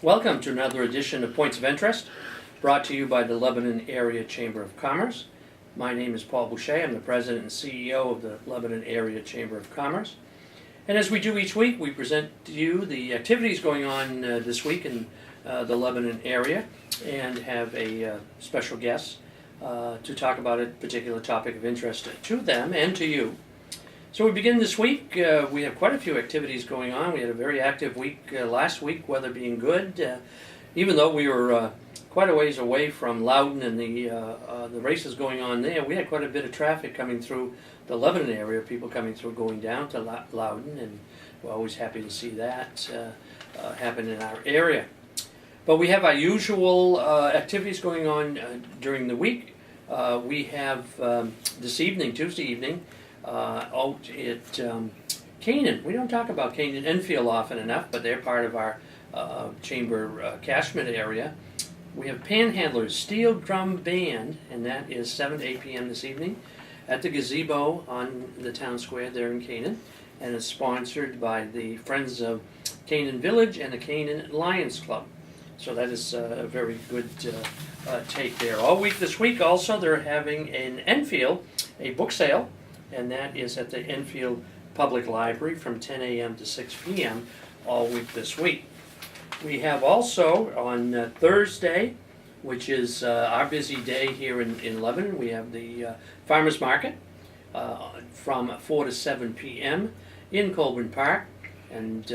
Welcome to another edition of Points of Interest, brought to you by the Lebanon Area Chamber of Commerce. My name is Paul Boucher. I'm the President and CEO of the Lebanon Area Chamber of Commerce. And as we do each week, we present to you the activities going on this week in the Lebanon area and have a special guest to talk about a particular topic of interest to them and to you. So we begin this week. We have quite a few activities going on. We had a very active week last week, weather being good. Even though we were quite a ways away from Loudoun and the races going on there, we had quite a bit of traffic coming through the Lebanon area, people coming through going down to Loudoun, and we're always happy to see that happen in our area. But we have our usual activities going on during the week. We have this evening, Tuesday evening, out at Canaan. We don't talk about Canaan Enfield often enough, but they're part of our chamber catchment area. We have Panhandlers Steel Drum Band, and that is 7 to 8 p.m. this evening at the gazebo on the town square there in Canaan, and it's sponsored by the Friends of Canaan Village and the Canaan Lions Club. So that is a very good take there. All week this week also they're having in Enfield a book sale, and that is at the Enfield Public Library from 10 a.m. to 6 p.m. all week this week. We have also on Thursday, which is our busy day here in Lebanon, we have the Farmers Market from 4 to 7 p.m. in Colburn Park. And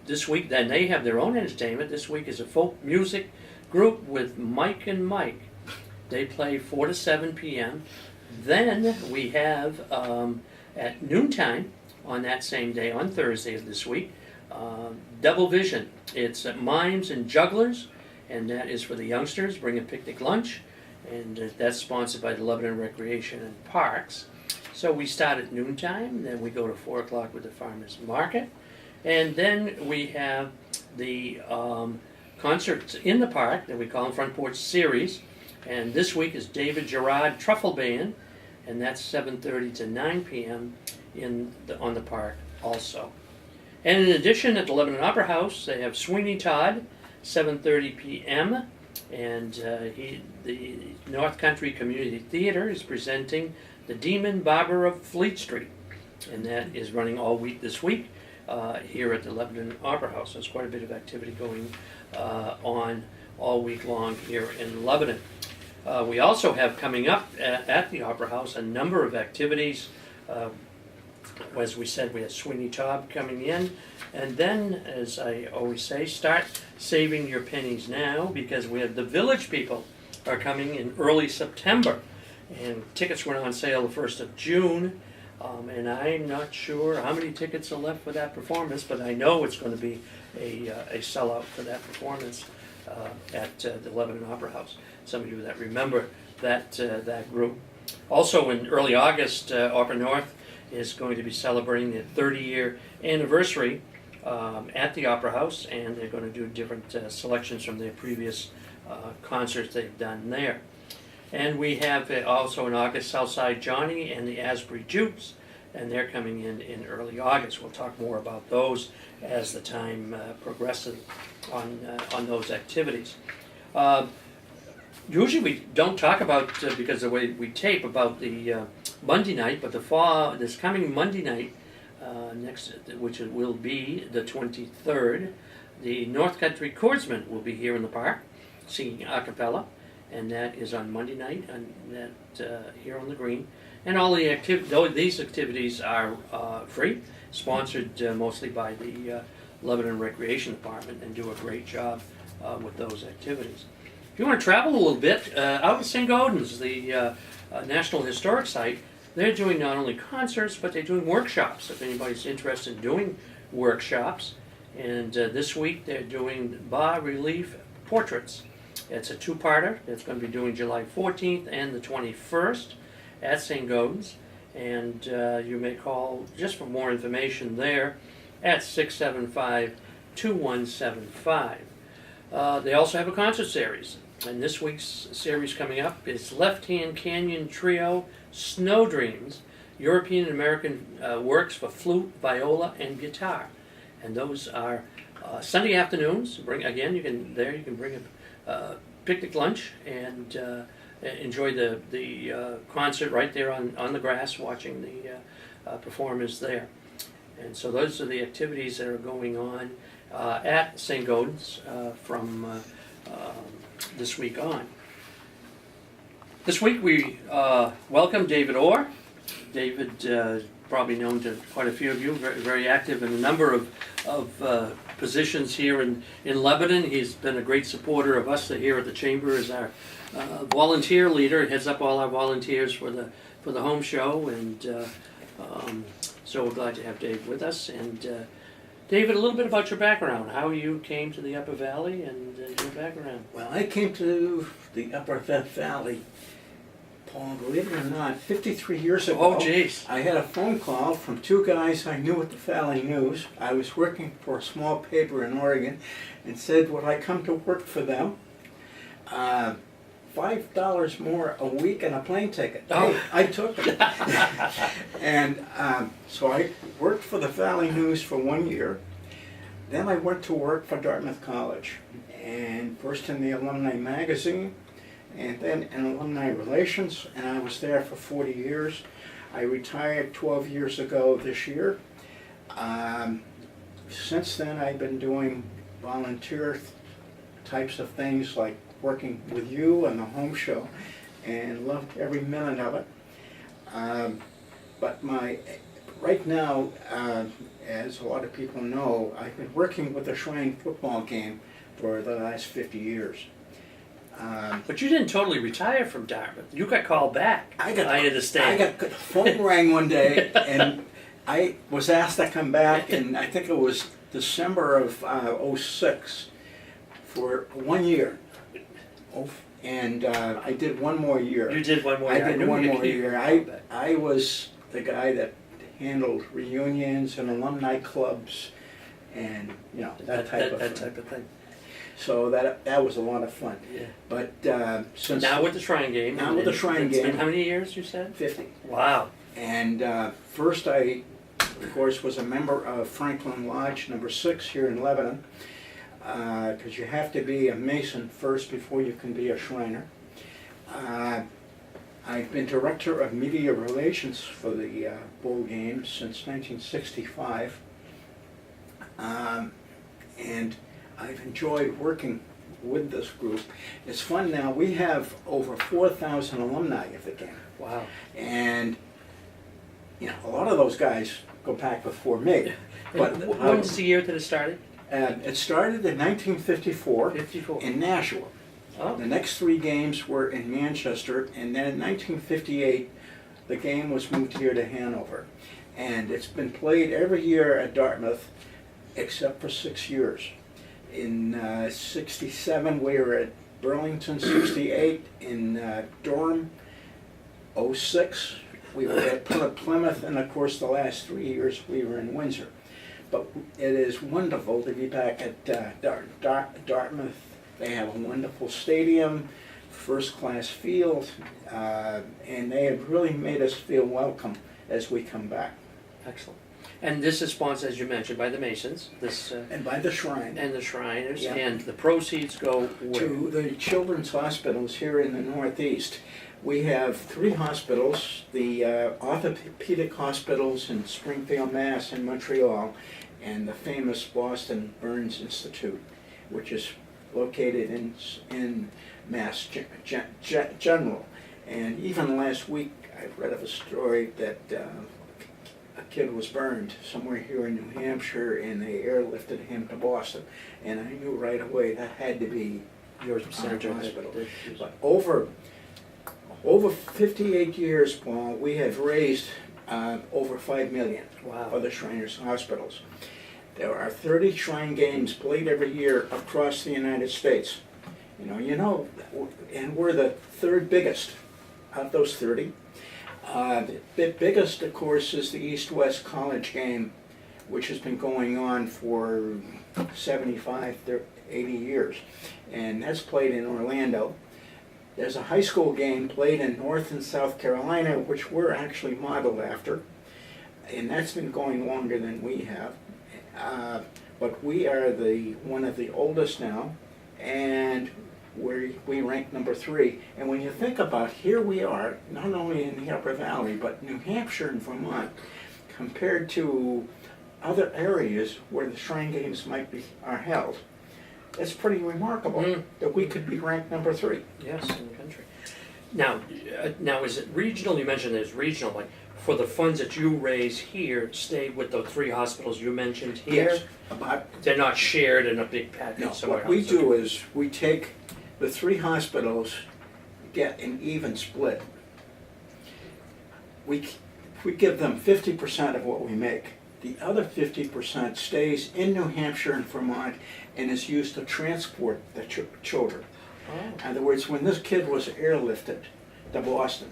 this week, then they have their own entertainment. This week is a folk music group with Mike and Mike. They play 4 to 7 p.m. Then we have at noontime on that same day, on Thursday of this week, Double Vision. It's Mimes and Jugglers, and that is for the youngsters. Bring a picnic lunch, and that's sponsored by the Lebanon Recreation and Parks. So we start at noontime, then we go to 4 o'clock with the Farmers Market, and then we have the concerts in the park that we call Front Porch Series. And this week is David Gerard Truffle Band, and that's 7:30 to 9 p.m. on the park also. And in addition, at the Lebanon Opera House, they have Sweeney Todd, 7:30 p.m. And the North Country Community Theater is presenting The Demon Barber of Fleet Street, and that is running all week this week here at the Lebanon Opera House. There's quite a bit of activity going on all week long here in Lebanon. We also have coming up at the Opera House a number of activities. As we said, we have Sweeney Todd coming in, and then, as I always say, start saving your pennies now, because we have the Village People are coming in early September, and tickets went on sale the 1st of June, and I'm not sure how many tickets are left for that performance, but I know it's going to be a sellout for that performance at the Lebanon Opera House. Some of you that remember that group. Also in early August, Opera North is going to be celebrating their 30-year anniversary at the Opera House, and they're going to do different selections from their previous concerts they've done there. And we have also in August Southside Johnny and the Asbury Jukes, and they're coming in early August. We'll talk more about those as the time progresses on those activities. Usually we don't talk about, because of the way we tape, about the Monday night, but this coming Monday night, which will be the 23rd, the North Country Chordsmen will be here in the park singing a cappella, and that is on Monday night, and that here on the green. And all the these activities are free, sponsored mostly by the Lebanon Recreation Department, and do a great job with those activities. If you want to travel a little bit, out at St. Gaudens, the National Historic Site, they're doing not only concerts, but they're doing workshops, if anybody's interested in doing workshops. And this week they're doing bas-relief portraits. It's a two-parter. It's going to be doing July 14th and the 21st at St. Gaudens. And you may call just for more information there at 675-2175. They also have a concert series. And this week's series coming up is Left Hand Canyon Trio Snow Dreams, European and American works for flute, viola, and guitar. And those are Sunday afternoons, you can bring a picnic lunch and enjoy the concert right there on the grass, watching the performers there. And so those are the activities that are going on at St. Gaudens from this week on. This week we welcome David Orr. David, probably known to quite a few of you, very active in a number of positions here in Lebanon. He's been a great supporter of us here at the Chamber as our volunteer leader. He heads up all our volunteers for the home show, and so we're glad to have Dave with us. And David, a little bit about your background, how you came to the Upper Valley and your background. Well, I came to the Upper Valley, Paul, believe it or not, 53 years ago. Oh, geez. I had a phone call from two guys I knew at the Valley News. I was working for a small paper in Oregon, and said, would I come to work for them? $5 more a week and a plane ticket. Oh. Hey, I took it. And so I worked for the Valley News for 1 year. Then I went to work for Dartmouth College, and first in the alumni magazine, and then in alumni relations, and I was there for 40 years. I retired 12 years ago this year. Since then I've been doing volunteer types of things like working with you and the home show, and loved every minute of it. But right now, as a lot of people know, I've been working with the Shrine football game for the last 50 years. But you didn't totally retire from Dartmouth. You got called back. I understand. I got the phone rang one day, and I was asked to come back, and I think it was December of '06 for 1 year. And I did one more year. You did one more year. I did one more year. I was the guy that handled reunions and alumni clubs, and that type of thing. So that was a lot of fun. Yeah. But since now with the Shrine game. Now with the Shrine game. How many years you said? 50. Wow. And first I, of course, was a member of Franklin Lodge number 6 here in Lebanon, because you have to be a Mason first before you can be a Shriner. I've been director of media relations for the bowl game since 1965, and I've enjoyed working with this group. It's fun now. We have over 4,000 alumni of the game. Wow. And a lot of those guys go back before me. But when's the year that it started? It started in 1954 54. in Nashua. Oh. The next 3 games were in Manchester, and then in 1958 the game was moved here to Hanover. And it's been played every year at Dartmouth except for 6 years. In '67 we were at Burlington, '68 in Durham, '06 we were at Plymouth, and of course the last 3 years we were in Windsor. But it is wonderful to be back at Dartmouth. They have a wonderful stadium, first-class field, and they have really made us feel welcome as we come back. Excellent. And this is sponsored, as you mentioned, by the Masons. And by the Shrine. And the Shriners. Yeah. And the proceeds go where? To the children's hospitals here in the Northeast. We have 3 hospitals, the orthopedic hospitals in Springfield, Mass. And Montreal, and the famous Boston Burns Institute, which is located in Mass General. And even last week I read of a story that a kid was burned somewhere here in New Hampshire, and they airlifted him to Boston. And I knew right away that had to be your hospital. But over 58 years, Paul, we have raised over $5 million for the Shriners hospitals. There are 30 Shrine games played every year across the United States. And we're the 3rd biggest of those 30. The biggest, of course, is the East-West College game, which has been going on for 75 to 80 years. And that's played in Orlando. There's a high school game played in North and South Carolina, which we're actually modeled after. And that's been going longer than we have. but we are one of the oldest now, and we rank number 3. And when you think about, here we are, not only in the Upper Valley, but New Hampshire and Vermont, compared to other areas where the Shrine Games are held, it's pretty remarkable that we could be ranked number 3. Yes, in the country. Now is it regional? You mentioned there's regional, like for the funds that you raise here, stay with the 3 hospitals you mentioned here? Yes, about They're not shared in a big package no. somewhere What we else. do is we take the 3 hospitals, get an even split. We give them 50% of what we make. The other 50% stays in New Hampshire and Vermont and is used to transport the children. Oh. In other words, when this kid was airlifted to Boston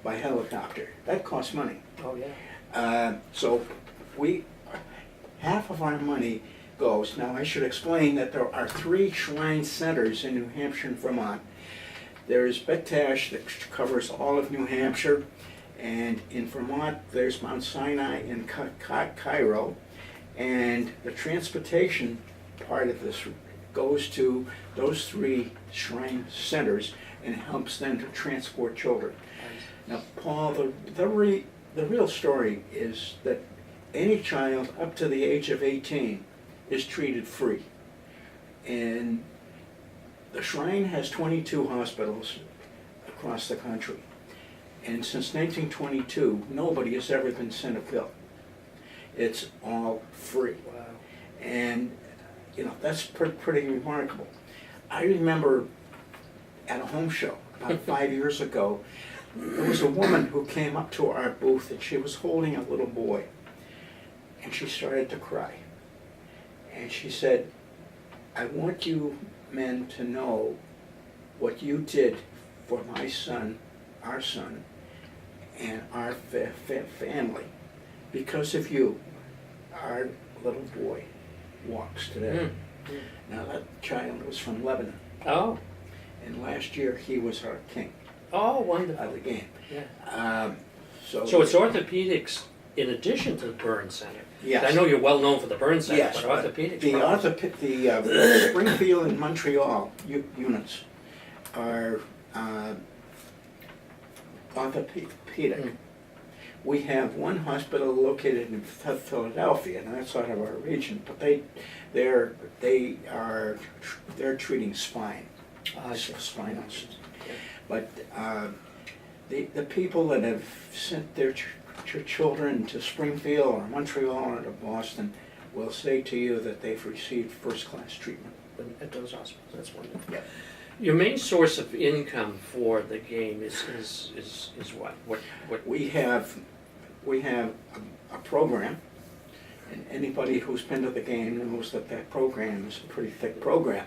by helicopter, that cost money. Oh, yeah. So half of our money goes. Now I should explain that there are 3 shrine centers in New Hampshire and Vermont. There's Bektash that covers all of New Hampshire, and in Vermont there's Mount Sinai and Cairo, and the transportation part of this goes to those 3 shrine centers and helps them to transport children. Now, Paul, the real story is that any child up to the age of 18 is treated free. And the Shrine has 22 hospitals across the country. And since 1922, nobody has ever been sent a bill. It's all free. Wow. And, that's pretty remarkable. I remember at a home show about 5 years ago, there was a woman who came up to our booth and she was holding a little boy. And she started to cry. And she said, I want you men to know what you did for my son, our son, and our family. Because of you, our little boy walks today. Now that child was from Lebanon. Oh. And last year he was our king Oh, of wonderful. the game. Yeah. So it's orthopedics in addition to the burn center. yes. I know you're well known for the burn center, Yes, but orthopedics. the Springfield and Montreal units are orthopedic. We have one hospital located in Philadelphia, and that's out of our region, but they're treating spine, spinal. But the people that have sent their children to Springfield or Montreal or to Boston will say to you that they've received first-class treatment. At those hospitals, that's wonderful. Yeah. Your main source of income for the game is what? What? We have a program, and anybody who's been to the game knows that program is a pretty thick program,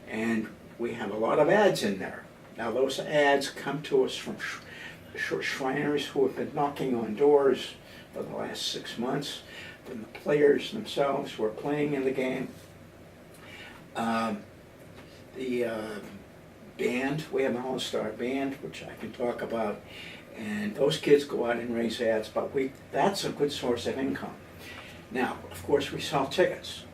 and we have a lot of ads in there. Now those ads come to us from Shriners who have been knocking on doors for the last 6 months, from the players themselves who are playing in the game. The band, we have an all-star band, which I can talk about, and those kids go out and raise ads, but that's a good source of income. Now, of course, we sell tickets,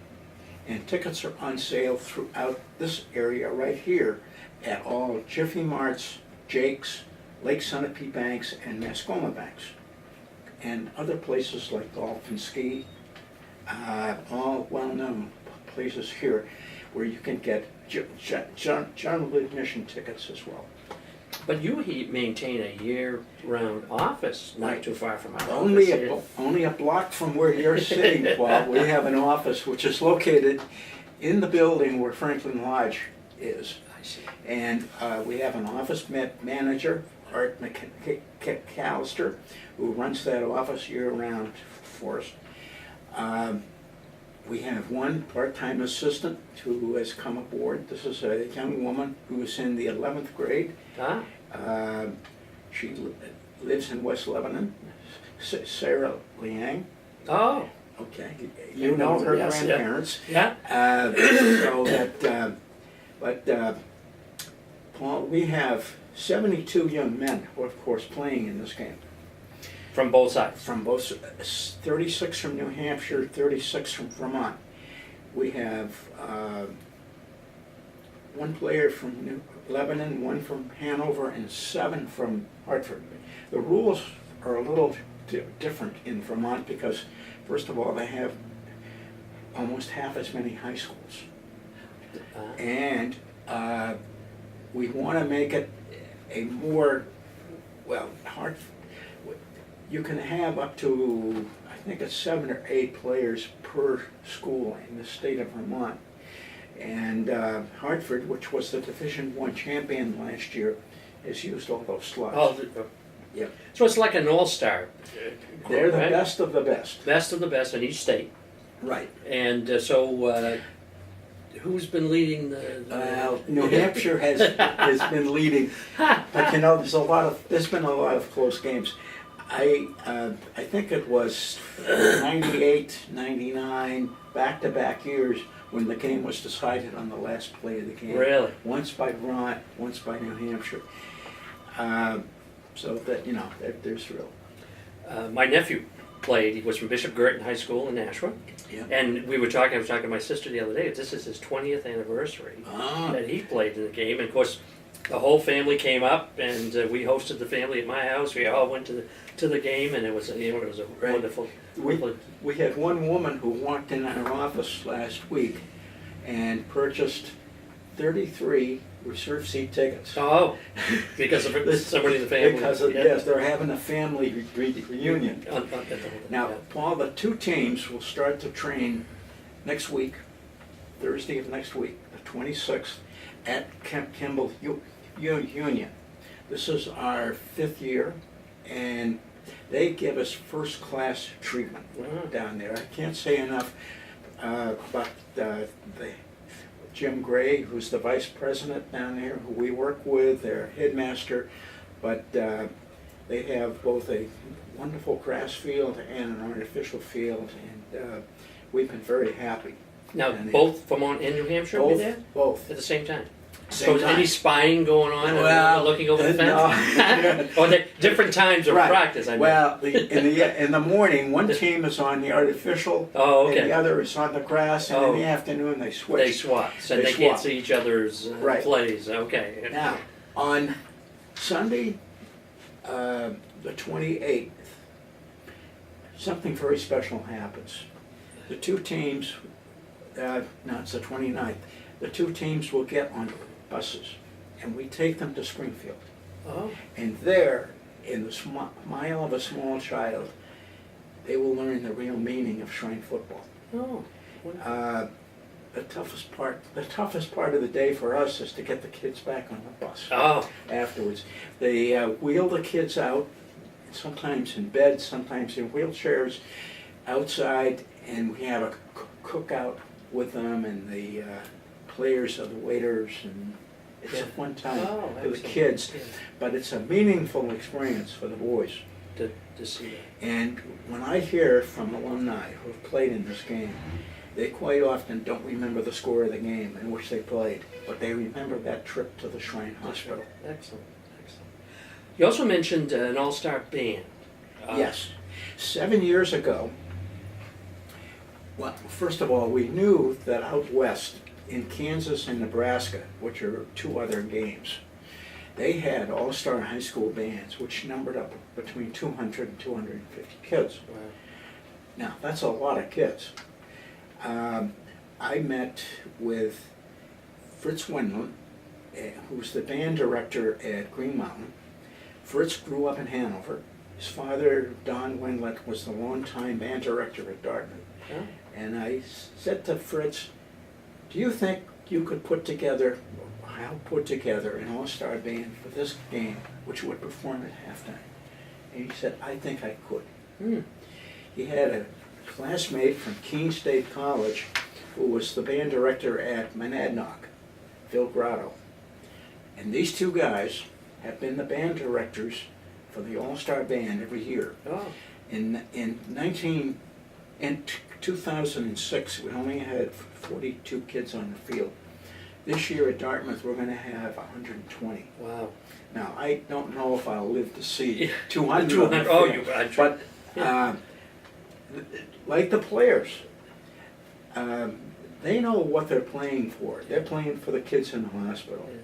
and tickets are on sale throughout this area right here at all Jiffy Marts, Jake's, Lake Sunapee Banks, and Mascoma Banks, and other places like Golf and Ski, all well-known places here where you can get general admission tickets as well. But you maintain a year-round office not Right. too far from our Only office here. only a block from where you're sitting, Bob, we have an office which is located in the building where Franklin Lodge is. I see. And we have an office manager, Art McAllister, who runs that office year-round for us. We have one part-time assistant who has come aboard. This is a young woman who is in the 11th grade. Ah, She lives in West Lebanon, Sarah Liang. oh, Okay, you know her Yes, yeah. grandparents. yeah. So that, but Paul, we have 72 young men who are, of course, playing in this game. From both sides. From both, 36 from New Hampshire, 36 from Vermont. we have one player from Lebanon, one from Hanover, and 7 from Hartford. The rules are a little different in Vermont because, first of all, they have almost half as many high schools. And we want to make it a more, well, hard. You can have up to, I think it's 7 or 8 players per school in the state of Vermont. And Hartford, which was the Division I champion last year, has used all those slots. Oh, Yep. so it's like an all-star. They're the right? best of the best. Best of the best in each state. Right. And who's been leading the New Hampshire has been leading, but you know, there's been a lot of close games. I think it was 98, 99, back-to-back years when the game was decided on the last play of the game. Really? Once by Vermont, once by New Hampshire. So that, you know, there's real. my nephew played. He was from Bishop Girton High School in Nashua. Yeah. And I was talking to my sister the other day. This is his 20th anniversary that he played in the game. And of course, the whole family came up, and we hosted the family at my house. We all went to the game, and it was a Right. wonderful. We had one woman who walked in our office last week and purchased 33 reserve seat tickets. Oh, because of somebody in the family. Because of, yes, they're having a family reunion. Now, yeah. Paul, the 2 teams will start to train next week, Thursday of next week, the 26th, at Kimball Union. This is our 5th year, and they give us first-class treatment down there. I can't say enough about Jim Gray, who's the vice president down there, who we work with, their headmaster, but they have both a wonderful grass field and an artificial field, and we've been very happy. Now, And both Vermont and New Hampshire were there Both. at the same time. Same So is time. any spying going on? Well, looking over the fence? no. Or different times of Right. practice? I mean. Well, in the morning, one team is on the artificial, Oh, and the okay. other is on the grass, and in Oh. the afternoon they switch. They swap, so They they can't swap. see each other's Right. plays. Okay. Now, on Sunday, the 28th, something very special happens. The 2 teams, no, it's the 29th, the 2 teams will get on buses, and we take them to Springfield. Oh, And there, in the smile of a small child, they will learn the real meaning of shrine football. oh. The toughest part of the day for us is to get the kids back on the bus Oh, afterwards. They wheel the kids out, sometimes in bed, sometimes in wheelchairs, outside, and we have a cookout with them, and the players are the waiters, and it's a fun time Oh, for the excellent. kids. Yeah. But it's a meaningful experience for the boys. to see that. And when I hear from alumni who have played in this game, they quite often don't remember the score of the game in which they played, but they remember that trip to the Shrine Hospital. Excellent, excellent. You also mentioned an all-star band. Yes. 7 years ago, well, first of all, we knew that out west, in Kansas and Nebraska, which are 2 other games, they had all-star high school bands, which numbered up between 200 and 250 kids. Wow. Now, that's a lot of kids. I met with Fritz Wendland, who's the band director at Green Mountain. Fritz grew up in Hanover. His father, Don Wendland, was the longtime band director at Dartmouth. Oh. And I said to Fritz, do you think you could help put together an all-star band for this game, which would perform at halftime? And he said, I think I could. Hmm. He had a classmate from Keene State College who was the band director at Monadnock, Phil Grotto. And these 2 guys have been the band directors for the All-Star Band every year. Oh. In 2006, we only had 42 kids on the field. This year at Dartmouth, we're going to have 120. Wow. Now, I don't know if I'll live to see Yeah. 200 on the 200. Oh, field, I'm sure. but like the players, they know what they're playing for. They're playing for the kids in the hospital. Yeah.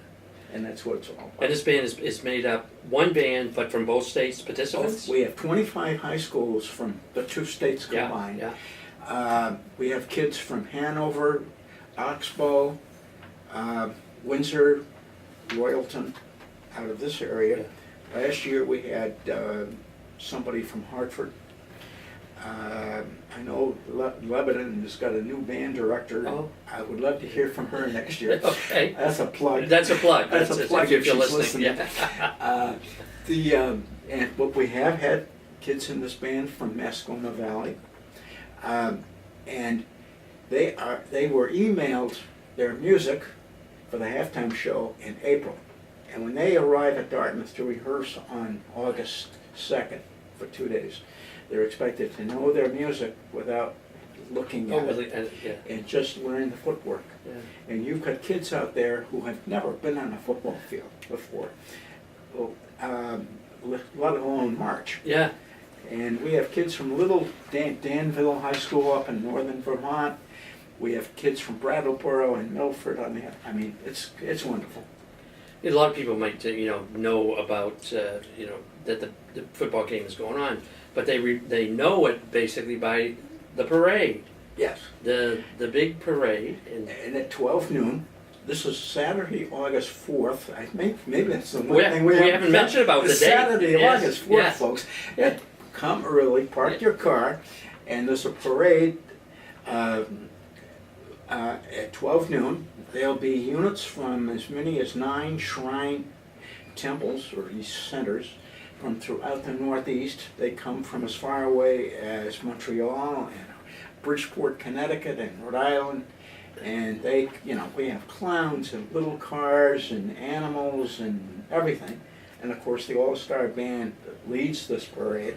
And that's what it's all about. And this band is made up, one band, but from both states participants? We have 25 high schools from the two states combined. Yeah. We have kids from Hanover, Oxbow, Windsor, Royalton, out of this area. Last year we had somebody from Hartford. I know Lebanon has got a new band director. Oh. I would love to hear from her next year. Okay. That's a plug. That's a plug. That's a plug if you're she's listening. Yeah. And what we have had kids in this band from Mascoma Valley, and they were emailed their music for the halftime show in April, and when they arrive at Dartmouth to rehearse on August 2nd for 2 days, they're expected to know their music without looking at it Yeah. and just learn the footwork. Yeah. And you've got kids out there who have never been on a football field before, let alone march. Yeah. And we have kids from little Danville High School up in northern Vermont. We have kids from Brattleboro and Milford on there. I mean, it's wonderful. A lot of people might know about that the football game is going on, but they know it basically by the parade. Yes. The big parade. And at 12 noon, this is Saturday, August 4th. I think maybe that's the one We thing haven't mentioned about the date. Saturday, Yes, August 4th, yes. folks. Yeah. Come early, park your car, and there's a parade at 12 noon. There'll be units from as many as 9 shrine temples, or these centers, from throughout the Northeast. They come from as far away as Montreal and Bridgeport, Connecticut, and Rhode Island. And we have clowns and little cars and animals and everything. And of course the All-Star Band that leads this parade.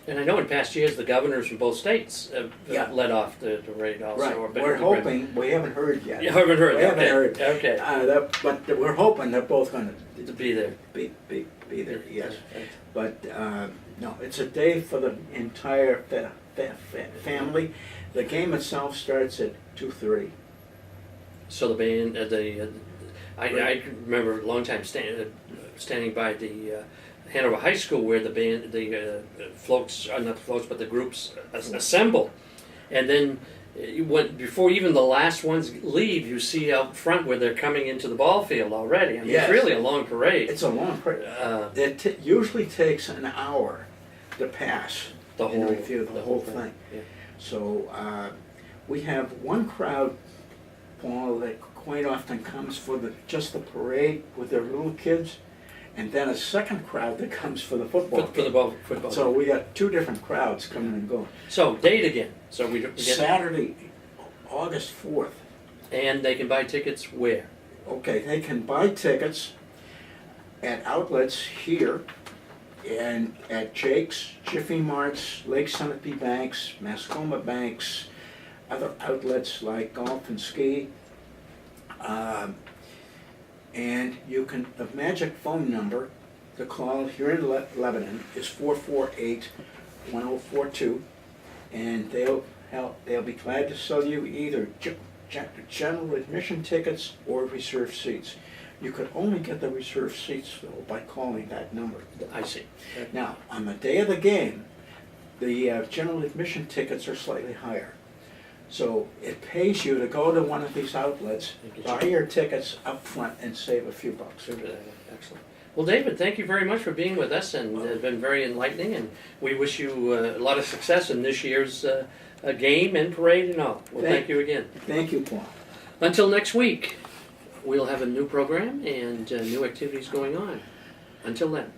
And I know in past years the governors from both states have Yeah. led off the parade also. Right. or been- We're hoping, we haven't heard yet. You haven't heard. We haven't heard. Okay. But we're hoping they're both going To be there. be there, yes. Okay. But no, it's a day for the entire family. The game itself starts at 2:30. So the band, I remember a long time standing by the Hanover High School where the band, the floats, not the floats, but the groups assemble, and then before even the last ones leave, you see out front where they're coming into the ball field already. I mean, Yes. It's really a long parade. It's a long parade. It usually takes an hour to pass The and whole review the whole thing. Yeah. So we have one crowd, Paul, that quite often comes for just the parade with their little kids, and then a second crowd that comes for the football. For the football. So we got two different crowds coming and going. So date again. So we get, Saturday, August 4th. and they can buy tickets where? Okay, they can buy tickets at outlets here and at Jake's, Jiffy Mart's, Lake Sunapee Banks, Mascoma Banks, other outlets like Golf and Ski. And you can, the magic phone number to call here in Lebanon is 448-1042, and they'll be glad to sell you either general admission tickets or reserved seats. You could only get the reserved seats though by calling that number. I see. Now, on the day of the game, the general admission tickets are slightly higher. So it pays you to go to one of these outlets, buy your tickets up front, and save a few bucks. Excellent. Well, David, thank you very much for being with us, and it's been very enlightening, and we wish you a lot of success in this year's game and parade and all. Well, thank you again. Thank you, Paul. Until next week, we'll have a new program and new activities going on. Until then.